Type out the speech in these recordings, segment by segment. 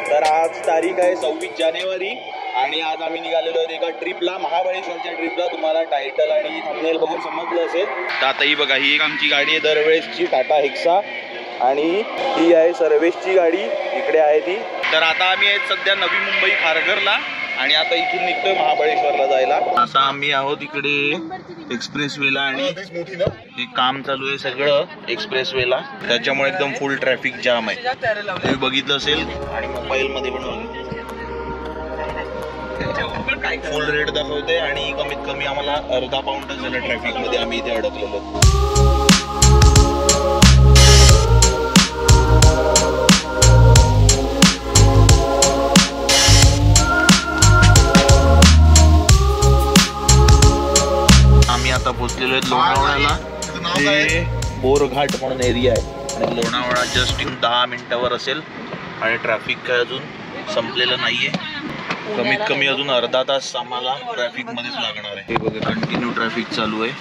तर आज तारीख आहे 26 जानेवारी आणि आज आम्ही निघालेलो आहोत एका ट्रिपला, महाबळेश्वरच्या ट्रिपला. तुम्हाला टायटल आणि थंबनेल बघून समजलं असेल. तर आता ही बघा, ही एक आमची गाडी आहे दरवेळेसची, टाटा हेक्सा, आणि ही आहे सर्वेशची गाडी, इकडे आहे ती. तर आता आम्ही आहेत सध्या नवी मुंबई खारघरला आणि आता इथून निघतोय महाबळेश्वरला जायला. आता आम्ही आहोत इकडे एक्सप्रेसवेला आणि हे काम चालू आहे सगळं एक्सप्रेसवेला, त्याच्यामुळे एकदम फुल ट्रॅफिक जाम आहे. तुम्ही बघितलं असेल आणि मोबाईलमध्ये पण फुल रेट दाखवते आणि कमीत कमी आम्हाला अर्धा पाऊण तास झाला ट्रॅफिक मध्ये आम्ही इथे अडकलेलो. आम्ही आता पोहोचलेलो आहे लोणावळ्याला. हे बोरघाट म्हणून एरिया आहे आणि लोणावळा जस्ट इन 10 मिनिटावर असेल आणि ट्रॅफिक काय अजून संपलेलं नाहीये. कमीत कमी अजून अर्धा तास आम्हाला ट्रॅफिक मध्येच लागणार आहे. हे बघा कंटिन्यू ट्रॅफिक चालू आहे.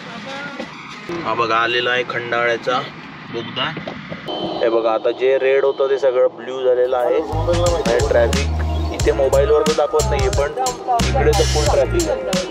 हा बघा आलेला आहे खंडाळ्याचा बोगदा. हे बघा आता जे रेड होतं ते सगळं ब्ल्यू झालेलं आहे. ट्रॅफिक इथे मोबाईलवर तर दाखवत नाहीये पण इकडे तर फुल ट्रॅफिक आहे.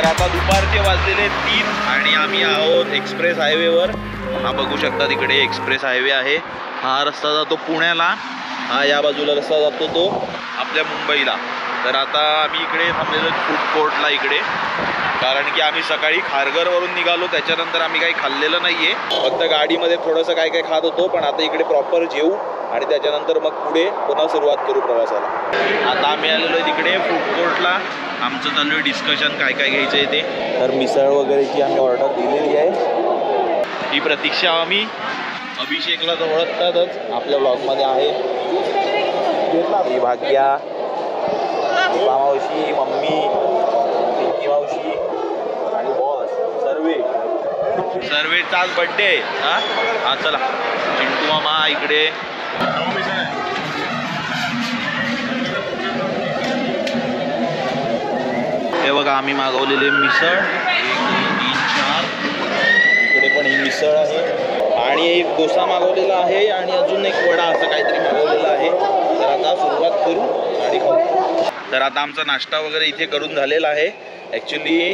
आता दुपारचे वाजलेले 3 आणि आम्ही आहोत एक्सप्रेस हायवेवर. हा बघू शकता तिकडे एक्सप्रेस हायवे आहे. हा रस्ता जातो पुण्याला, हा या बाजूला रस्ता जातो तो आपल्या मुंबईला. तर आता आम्ही इकडे थांबलेलो फूड कोर्टला इकडे, कारण की आम्ही सकाळी खारघरवरून निघालो, त्याच्यानंतर आम्ही काही खाल्लेलं नाही आहे. फक्त गाडीमध्ये थोडंसं काय काय खात होतो, पण आता इकडे प्रॉपर जेवू आणि त्याच्यानंतर मग पुढे पुन्हा सुरुवात करू प्रवासाला. आता आम्ही आलेलो आहे तिकडे फूड कोर्टला. आमचं चालू आहे डिस्कशन काय काय घ्यायचं आहे ते. तर मिसळ वगैरेची आम्ही ऑर्डर दिलेली आहे. ही प्रतीक्षा आम्ही अभिषेकला तर ओळखतातच, आपल्या ब्लॉगमध्ये आहे. ही भाग्या, मावशी, मम्मी, पिंकी मावशी आणि बॉस सर्वेचा आज बड्डे आहे. हा चला चिंटू मामा इकडे. हे बघा आम्ही मागवलेले मिसळ 1 2 3 4. इकडे पण ही मिसळ आहे आणि एक डोसा मागवलेला आहे आणि अजून एक वडा असं काहीतरी मागवलेलं आहे. तर आता सुरुवात करू आणि खाऊ. तर आता आमचा नाश्ता वगैरे इथे करून झालेला आहे. ॲक्च्युली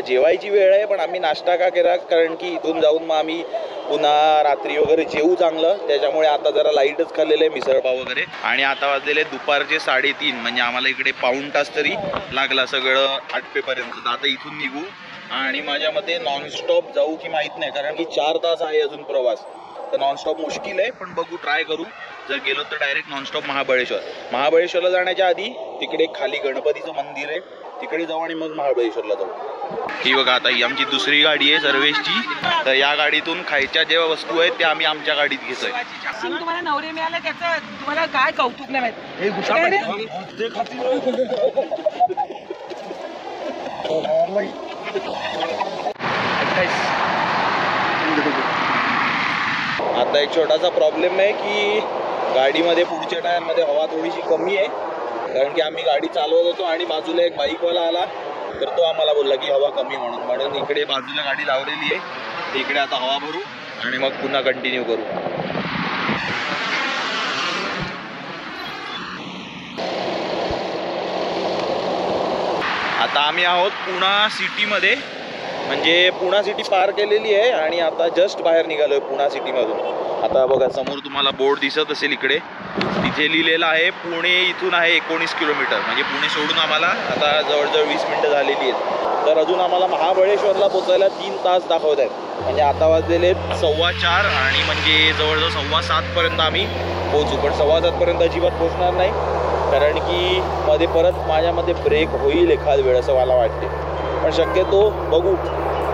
जेवायची वेळ आहे पण आम्ही नाश्ता का केला, कारण की इथून जाऊन मग आम्ही पुन्हा रात्री वगैरे जेवू चांगलं, त्याच्यामुळे आता जरा लाईटच खाल्लेलं आहे मिसळपाव वगैरे. आणि आता वाजलेले दुपारचे 3:30, म्हणजे आम्हाला इकडे पाऊण तास तरी लागला सगळं आटपेपर्यंत. तर आता इथून निघू आणि माझ्या मते नॉनस्टॉप जाऊ की माहीत नाही, कारण की 4 तास आहे अजून प्रवास. तर नॉनस्टॉप मुश्किल आहे पण बघू, ट्राय करू. जर गेलो तर डायरेक्ट नॉनस्टॉप महाबळेश्वरला जाण्याच्या आधी तिकडे खाली गणपतीचं मंदिर आहे, तिकडे जाऊ आणि मग महाबळेश्वरला जाऊ. ही बघा आता ही आमची दुसरी गाडी आहे सर्वेशची. तर या गाडीतून खायच्या जेव्हा वस्तू आहेत त्या आम्ही आमच्या गाडीत घेतोय. तुम्हाला नवरे मिळाले त्याचं तुम्हाला काय कौतुक नाही माहित. आता एक छोटासा प्रॉब्लेम आहे की गाडीमध्ये पुढच्या टायरमध्ये हवा थोडीशी कमी आहे, कारण की आम्ही गाडी चालवत होतो आणि बाजूला एक बाईकवाला आला तर तो आम्हाला बोलला की हवा कमी म्हणून इकडे बाजूला गाडी लावलेली आहे. इकडे आता हवा भरू आणि मग पुन्हा कंटिन्यू करू. आता आम्ही आहोत पुणा सिटीमध्ये, म्हणजे पुणा सिटी पार केलेली आहे आणि आता जस्ट बाहेर निघालोय पुणा सिटीमधून. आता बघा समोर तुम्हाला बोर्ड दिसत असेल इकडे, तिथे लिहिलेलं आहे पुणे इथून आहे 19 किलोमीटर. म्हणजे पुणे सोडून आम्हाला आता जवळजवळ 20 मिनटं झालेली आहेत. तर अजून आम्हाला महाबळेश्वरला पोचायला 3 तास दाखवत आहेत. म्हणजे आता वाजलेले 4:15 आणि म्हणजे जवळजवळ 6:15 पर्यंत आम्ही पोहोचू. पण 7:15 पर्यंत अजिबात पोहोचणार नाही, कारण की मध्ये परत माझ्यामध्ये ब्रेक होईल एखाद वेळ असं मला वाटते. पण शक्यतो बघू,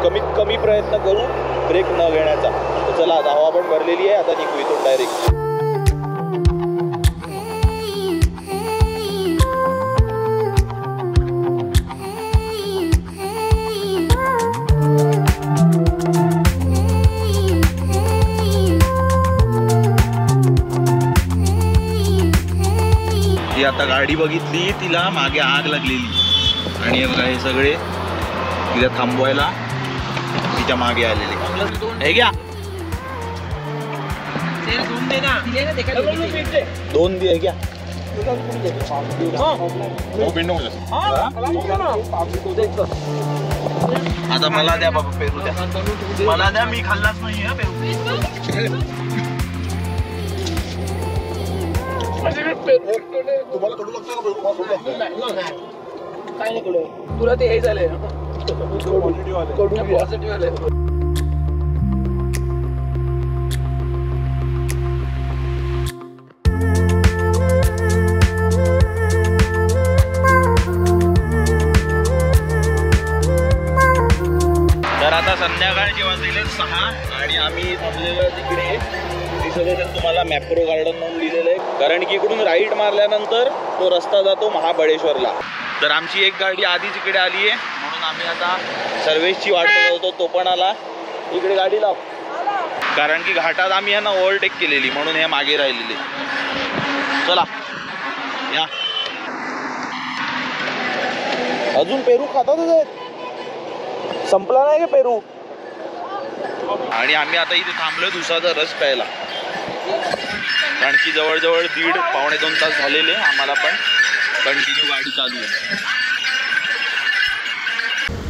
कमीत कमी प्रयत्न करू ब्रेक न घेण्याचा. तर चला आता हवा पण भरलेली आहे, आता निघू इथून डायरेक्ट. ती आता गाडी बघितली, तिला मागे आग लागलेली आणि हे बघा हे सगळे तिला थांबवायला तिच्या मागे आलेले. हे घ्या 2 दे घ्या. आता मला द्या बाबा पेरू द्या, मला द्या, मी खाल्लाच नाही हा पेरू. काय नाही तुला ते हे झालंय तर आता संध्याकाळचे वाजलेले 6 आणि आम्ही थांबलेलो तिकडे दिसत असेल तुम्हाला मॅप्रो गार्डन म्हणून लिहिलेलं आहे, कारण की इकडून राईट मारल्यानंतर तो रस्ता जातो महाबळेश्वरला. तर आमची एक गाडी आधीच इकडे आली आहे म्हणून आम्ही आता सर्वेशची वाट बघत होतो, तो पण आला. इकडे गाडी लाव, कारण की घाटात आम्ही यांना ओव्हरटेक केलेली म्हणून हे मागे राहिलेले. चला या. अजून पेरू खातातच आहेत, संपला नाही का पेरू. आणि आम्ही आता इथे थांबलोय उसाचा रस प्यायला, कारण की जवळजवळ 1.5-2 तास झालेले आम्हाला, पण कंटिन्यू गाडी चालू आहे.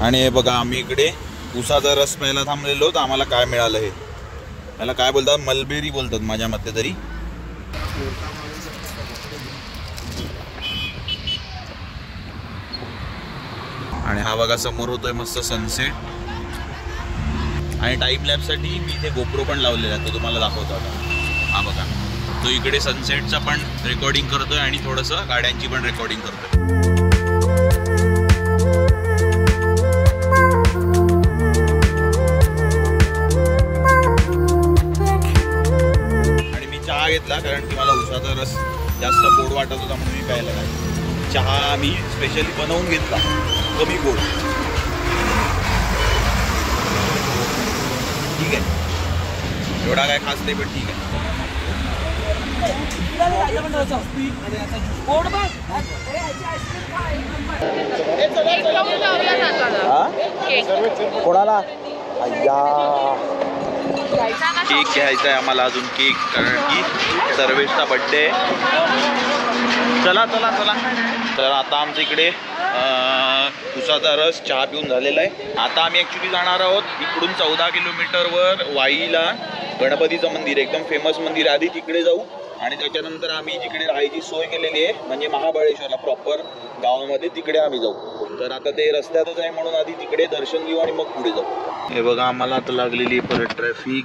आणि हे बघा आम्ही इकडे उसाचा रस प्यायला थांबलेलो, तर आम्हाला काय मिळालं हे, याला काय बोलतात, मलबेरी बोलतात माझ्या मते तरी. आणि हा बघा समोर होतोय मस्त सनसेट. आणि टाइम लॅपसाठी मी इथे गोप्रो पण लावलेला आहे, तो तुम्हाला दाखवतो आता. हा बघा तो इकडे सनसेटचा पण रेकॉर्डिंग करतोय आणि थोडंसं गाड्यांची पण रेकॉर्डिंग करतोय. आणि मी चहा घेतला कारण की मला उसाचा रस जास्त गोड वाटत होता म्हणून मी प्यायला लागलो. चहा मी स्पेशली बनवून घेतला, कमी गोड. ठीक आहे, एवढा काय खास नाही पण ठीक आहे. कोणाला केक घ्यायचा आहे आम्हाला, अजून केक, कारण की सर्वेशचा बर्थडे. चला चला चला. तर आता आमच्या इकडे उसाचा रस चहा पिऊन झालेला आहे. आता आम्ही ॲक्च्युली जाणार आहोत इकडून 14 किलोमीटरवर वाईला गणपतीचं मंदिर, एकदम फेमस मंदिर. आधी तिकडे जाऊ आणि त्याच्यानंतर आम्ही जिकडे राहायची सोय केलेली आहे म्हणजे महाबळेश्वरला प्रॉपर गावामध्ये, तिकडे आम्ही जाऊ. तर आता ते रस्त्यातच आहे म्हणून आधी तिकडे दर्शन घेऊ आणि मग पुढे जाऊ. हे बघा आम्हाला आता लागलेली परत ट्रॅफिक.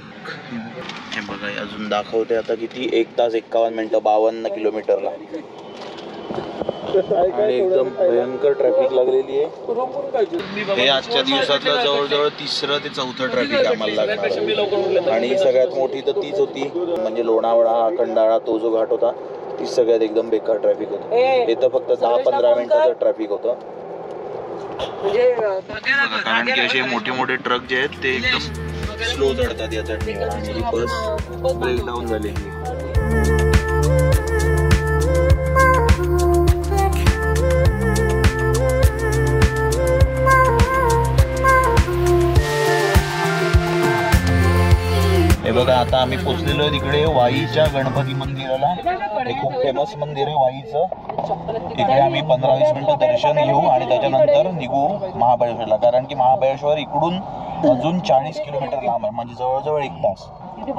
हे बघा अजून दाखवते आता किती, 1 तास 51 मिनिटं 52 किलोमीटरला. आणि एकदम भयंकर ट्रॅफिक लागलेली आहे. हे आजच्या दिवसातलं जवळजवळ 3रं ते 4थं ट्रॅफिक आम्हाला लागणार. आणि सगळ्यात मोठी तर तीच होती, म्हणजे लोणावळा खंडाळा तो जो घाट होता, तीच सगळ्यात एकदम बेकार ट्रॅफिक होतं. हे तर फक्त 10-15 मिनिटाचं ट्रॅफिक होतं. कारण की असे मोठे मोठे ट्रक जे आहेत ते एकदम स्लो चढतात यासाठी, आणि ही बस ब्रेकडाऊन झालेली. हे बघा आता आम्ही पोचलेलो आहे तिकडे वाईच्या गणपती मंदिराला. हे खूप फेमस मंदिर आहे वाईचं. इकडे आम्ही 15-20 मिनिटं दर्शन घेऊ आणि त्याच्यानंतर निघू महाबळेश्वरला, कारण की महाबळेश्वर इकडून अजून 40 किलोमीटर लांब आहे, म्हणजे जवळजवळ 1 तास.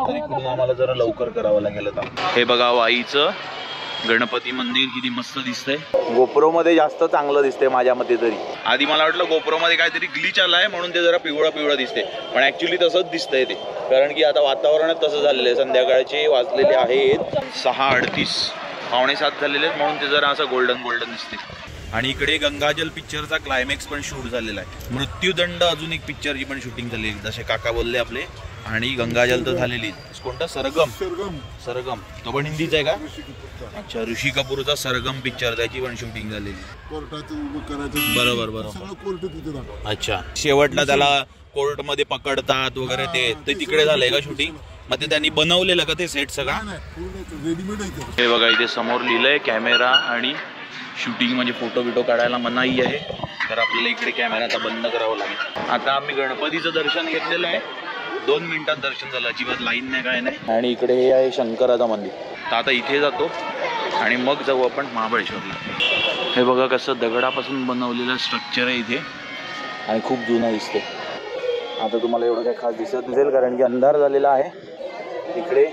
तर इकडून आम्हाला जरा लवकर करावं लागेल आता. हे बघा वाईचं गणपती मंदिर किती मस्त दिसतंय. गोप्रो मध्ये जास्त चांगलं दिसतंय माझ्या मते तरी. आधी मला वाटलं गोप्रो मध्ये काहीतरी ग्लिच आलाय म्हणून ते जरा पिवळं पिवळं दिसते, पण ऍक्च्युली तसंच दिसतंय ते, कारण की आता वातावरणच तसं झालेलं आहे. संध्याकाळचे वाजलेले आहेत 6:38, 6:45 झालेले आहेत म्हणून ते जरा असं गोल्डन गोल्डन दिसते. आणि इकडे गंगाजल पिक्चरचा क्लायमॅक्स पण शूट झालेला आहे. मृत्यूदंड अजून एक पिक्चरची पण शूटिंग झाली, जसे काका बोलले आपले. आणि गंगाजल तर झालेली. कोणता सरगम? सरगम तो पण हिंदीचा आहे का? अच्छा, ऋषी कपूरचा सरगम पिक्चर, त्याची पण शूटिंग झालेली. बरोबर बरोबर. अच्छा, शेवटला त्याला कोर्टमध्ये पकडतात वगैरे, ते तिकडे झालंय का शूटिंग? मग ते त्यांनी बनवलेलं का ते सेट सगळा? हे बघा इथे समोर लिहिलंय कॅमेरा आणि शूटिंग म्हणजे फोटो बिटो काढायला मनाई आहे, तर आपल्याला इकडे कॅमेरा आता बंद करावा लागेल. आता आम्ही गणपतीचं दर्शन घेतलेलं आहे, 2 मिनिटात दर्शन झालं, अजिबात लाईन नाही काय नाही. आणि इकडे हे आहे शंकराचं मंदिर, तर आता इथे जातो आणि मग जाऊ आपण महाबळेश्वरला. हे बघा कसं दगडापासून बनवलेलं स्ट्रक्चर आहे इथे आणि खूप जुनं दिसते. आता तुम्हाला एवढं काही खास दिसत नसेल कारण की अंधार झालेला आहे. इकडे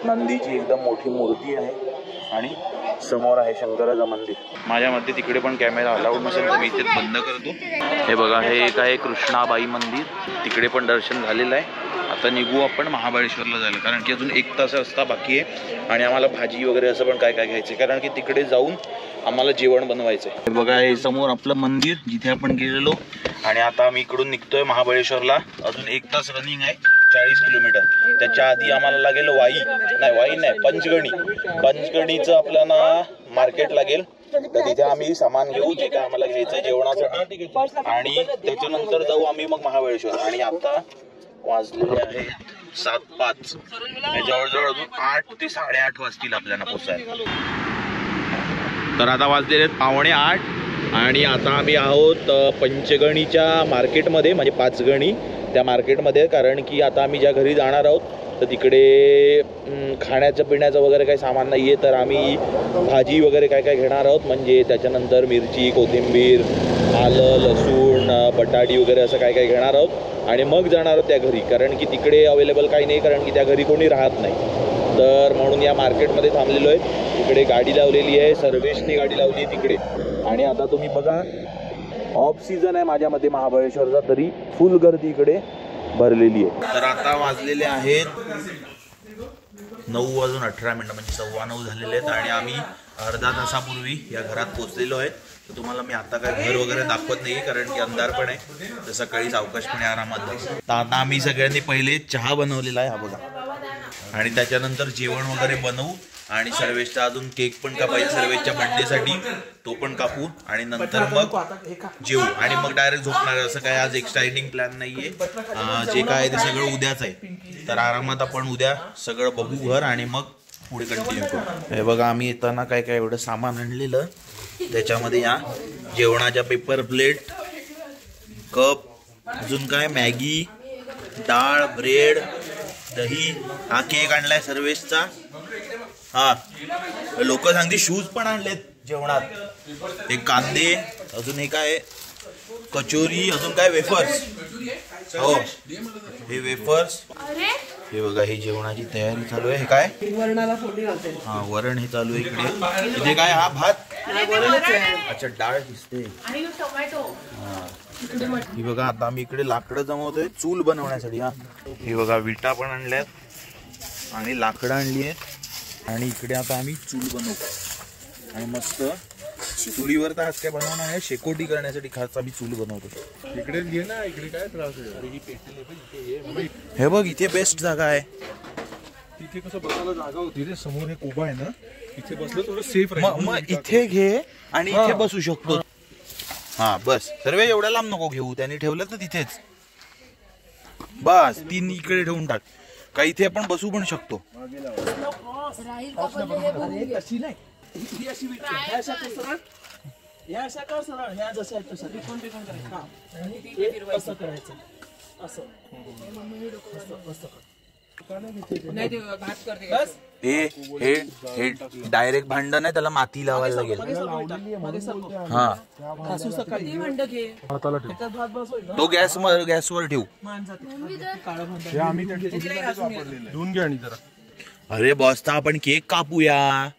नंदीची एकदम मोठी मूर्ती आहे आणि समोर आहे शंकराचं मंदिर. माझ्या मते तिकडे पण कॅमेरा अलाउड नसेल, मी इथे बंद करतो. हे बघा हे एक आहे कृष्णाबाई मंदिर, तिकडे पण दर्शन झालेलं आहे. आता निघू आपण महाबळेश्वरला जायला, कारण की अजून 1 तास रस्ता बाकी आहे आणि आम्हाला भाजी वगैरे असं पण काय काय घ्यायचं, कारण की तिकडे जाऊन आम्हाला जेवण बनवायचं आहे. हे बघा हे समोर आपलं मंदिर जिथे आपण गेलेलो आणि आता आम्ही इकडून निघतोय महाबळेश्वरला. अजून 1 तास रनिंग आहे, 40 किलोमीटर. त्याच्या आधी आम्हाला लागेल वाई नाही पंचगणीचं आपल्याला मार्केट लागेल, तर तिथे आम्ही सामान घेऊ जे काय आम्हाला घ्यायचं जेवणाचं आणि त्याच्यानंतर जाऊ आम्ही मग महाबळेश्वर. आणि आता वाजलेले आहे 7:05, जवळजवळ अजून 8 ते 8:30 वाजतील आपल्याला पोचायला. तर आता वाजलेले आहेत 7:45 आणि आता आम्ही आहोत पंचगणीच्या मार्केटमध्ये, म्हणजे 5 गणी त्या मार्केटमध्ये. कारण की आता आम्ही ज्या घरी जाणार आहोत तर तिकडे खाण्याचं पिण्याचं वगैरे काही सामान नाही आहे, तर आम्ही भाजी वगैरे काय काय घेणार आहोत. म्हणजे त्याच्यानंतर मिरची, कोथिंबीर, आलं, लसूण, बटाटी वगैरे असं काय काय घेणार आहोत आणि मग जाणार आहोत त्या घरी. कारण की तिकडे अवेलेबल काही नाही, कारण की त्या घरी कोणी राहत नाही. तर म्हणून या मार्केटमध्ये थांबलेलो आहे. तिकडे गाडी लावलेली आहे, सर्वेशने गाडी लावली आहे तिकडे. आणि आता तुम्ही बघा ऑफ सीझन आहे माझ्या मते महाबळेश्वरचा, तरी फुल गर्दी इकडे भरलेली आहे. तर आता वाजलेले आहेत 9:18 म्हणजे 9:15 झालेले आहेत आणि आम्ही अर्धा तासापूर्वी या घरात पोहोचलेलो आहे. तर तुम्हाला मी आता काय घर वगैरे दाखवत नाही कारण की अंधार पण आहे, तर सकाळी सावकाशपणे आरामात. तर आता आम्ही सगळ्यांनी पहिले चहा बनवलेला आहे हा बघा, आणि त्याच्यानंतर जेवण वगैरे बनवू आणि सर्वेशचा अजून केक पण कापायचा सर्वेशच्या बर्थडेसाठी, तो पण कापू आणि नंतर मग जेवू आणि मग डायरेक्ट झोपणार. असं काय आज एक्साइटिंग प्लॅन नाहीये, जे काय ते सगळं उद्याच आहे. तर आरामात आपण उद्या सगळं बघू घर आणि मग पुढे कंटिन्यू करू. हे बघा आम्ही येताना काय काय एवढं सामान आणलेलं, त्याच्यामध्ये या जेवणाच्या पेपर प्लेट, कप, अजून काय मॅगी, डाळ, ब्रेड, दही, हा केक आणलाय सर्वेशचा. हा लोक सांगते शूज पण आणलेत जेवणात, ते कांदे, अजून हे काय कचोरी, अजून काय वेफर्स. हो हे वेफर्स. हे बघा ही जेवणाची तयारी चालू आहे. हे काय वरणाला फोडणी घालते. हा वरण हे चालू आहे इकडे. इथे काय हा भात, अच्छा डाळ दिसते. ही बघा आता आम्ही इकडे लाकडं जमवतोय चूल बनवण्यासाठी. हा ही बघा विटा पण आणल्यात आणि लाकडं आणली आहेत आणि इकडे आता आम्ही चूल बनवू आणि मस्त चुलीवर तर आज काय बनवणार आहे, शेकोटी करण्यासाठी खास आम्ही चूल बनवतो. इकडे घे ना, इकडे काय त्रास आहे. हे बघ इथे बेस्ट जागा आहे. तिथे कसं बसायला जागा होती रे, समोर एक उभा आहे ना, इथे बसलं थोडं सेफ राहील. मग इथे घे आणि इथे बसू शकतो. हा बस सर्व एवढ्या लांब नको घेऊ, त्यांनी ठेवलं तर तिथेच बस. 3 इकडे ठेवून टाक, का इथे आपण बसू पण शकतो. हे डायरेक्ट भांड नाही, त्याला माती लावायला लागेल. हा तो गॅसवर ठेवू. धुवून घ्या आणि जरा. अरे बॉस तर आपण केक कापूया.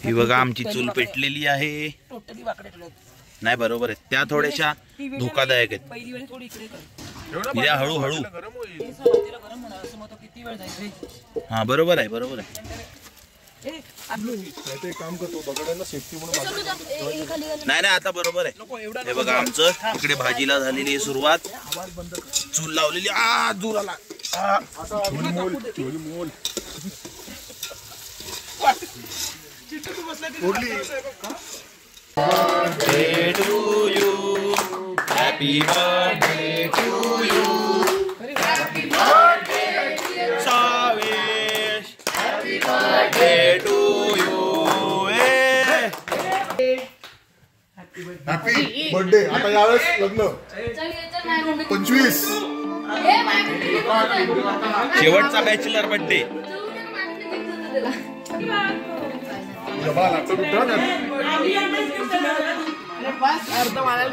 ही बघा आमची चूल पेटलेली आहे. नाही बरोबर आहे, त्या थोड्याशा धोकादायक आहेत. हळूहळू. हा बरोबर आहे बरोबर आहे. काम करतो बघायला सेफ्टी म्हणून. नाही आता बरोबर आहे. हे बघा आमचं इकडे भाजीला झालेली आहे सुरुवात. चूल लावलेली. दूर आला. Happy birthday to you, happy birthday Savesh, happy birthday to you. Happy birthday. आता यावेळेस लग्न 25. शेवटचा बॅचलर बर्थडे. अर्ध मला